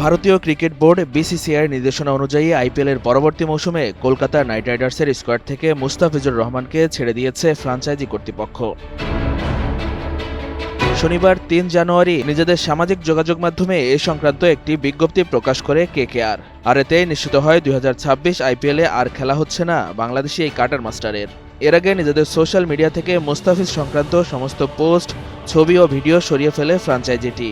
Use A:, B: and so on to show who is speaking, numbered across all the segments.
A: ভারতীয় cricket board বিসিসিআইয়ের নির্দেশনা অনুযায়ী আইপিএলের পরবর্তী মৌসুমে কলকাতা নাইট রাইডার্সের স্কোয়াড থেকে মুস্তাফিজুর রহমানকে ছেড়ে দিয়েছে ফ্র্যাঞ্চাইজি কর্তৃপক্ষ। শনিবার ৩ জানুয়ারি নিজেদের সামাজিক যোগাযোগ মাধ্যমে এ সংক্রান্ত একটি বিজ্ঞপ্তি প্রকাশ করে কেকেআর। আর এতেই নিশ্চিত হয় ২০২৬ আইপিএলে আর খেলা হচ্ছে না বাংলাদেশি এই কাটার মাস্টারের। এর আগে নিজেদের সোশ্যাল মিডিয়া থেকে মুস্তাফিজ সংক্রান্ত সমস্ত পোস্ট, ছবি ও ভিডিও সরিয়ে ফেলে ফ্র্যাঞ্চাইজিটি।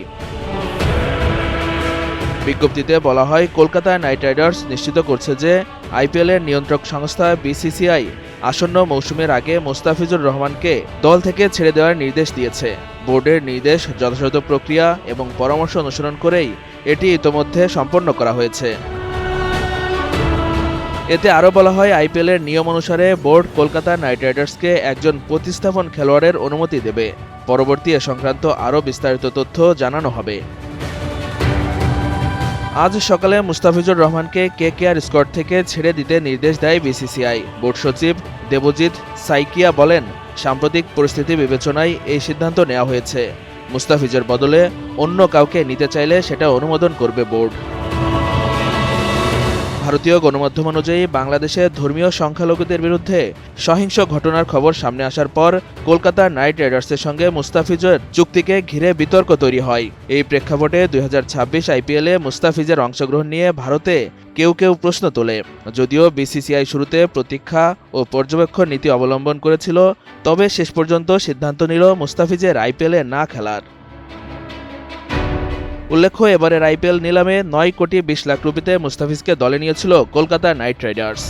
A: বিজ্ঞপ্তিতে বলা হয়, কলকাতা নাইট রাইডার্স নিশ্চিত করছে যে আইপিএলের নিয়ন্ত্রক সংস্থা বিসিসিআই আসন্ন মৌসুমের আগে মুস্তাফিজুর রহমানকে দল থেকে ছেড়ে দেওয়ার নির্দেশ দিয়েছে। বোর্ডের নির্দেশ যথাযথ প্রক্রিয়া এবং পরামর্শ অনুসরণ করেই এটি ইতোমধ্যে সম্পন্ন করা হয়েছে। এতে আরও বলা হয়, আইপিএলের নিয়ম অনুসারে বোর্ড কলকাতা নাইট রাইডার্সকে একজন প্রতিস্থাপন খেলোয়াড়ের অনুমতি দেবে। পরবর্তী এ সংক্রান্ত আরও বিস্তারিত তথ্য জানানো হবে। আজ সকালে মুস্তাফিজুর রহমানকে কেকেআর স্কোয়াড থেকে ছেড়ে দিতে নির্দেশ দেয় বিসিসিআই। বোর্ড সচিব দেবজিৎ সাইকিয়া বলেন, সাম্প্রতিক পরিস্থিতি বিবেচনায় এই সিদ্ধান্ত নেওয়া হয়েছে। মুস্তাফিজের বদলে অন্য কাউকে নিতে চাইলে সেটা অনুমোদন করবে বোর্ড। ভারতীয় গণমাধ্যম অনুযায়ী বাংলাদেশে ধর্মীয় সংখ্যালঘুদের বিরুদ্ধে সহিংস ঘটনার খবর সামনে আসার পর কলকাতা নাইট রাইডার্সের সঙ্গে মুস্তাফিজের চুক্তিকে ঘিরে বিতর্ক তৈরি হয়। এই প্রেক্ষাপটে ২০২৬ আইপিএলে মুস্তাফিজের অংশগ্রহণ নিয়ে ভারতে কেউ কেউ প্রশ্ন তোলে। যদিও বিসিসিআই শুরুতে প্রতীক্ষা ও পর্যবেক্ষণ নীতি অবলম্বন করেছিল, তবে শেষ পর্যন্ত সিদ্ধান্ত নিল মুস্তাফিজের আইপিএলে না খেলার। উল্লেখ্য, এবারের আইপিএল নিলামে ৯ কোটি ২০ লাখ রুপিতে মুস্তাফিজকে দলে নিয়েছিল কলকাতা নাইট রাইডার্স।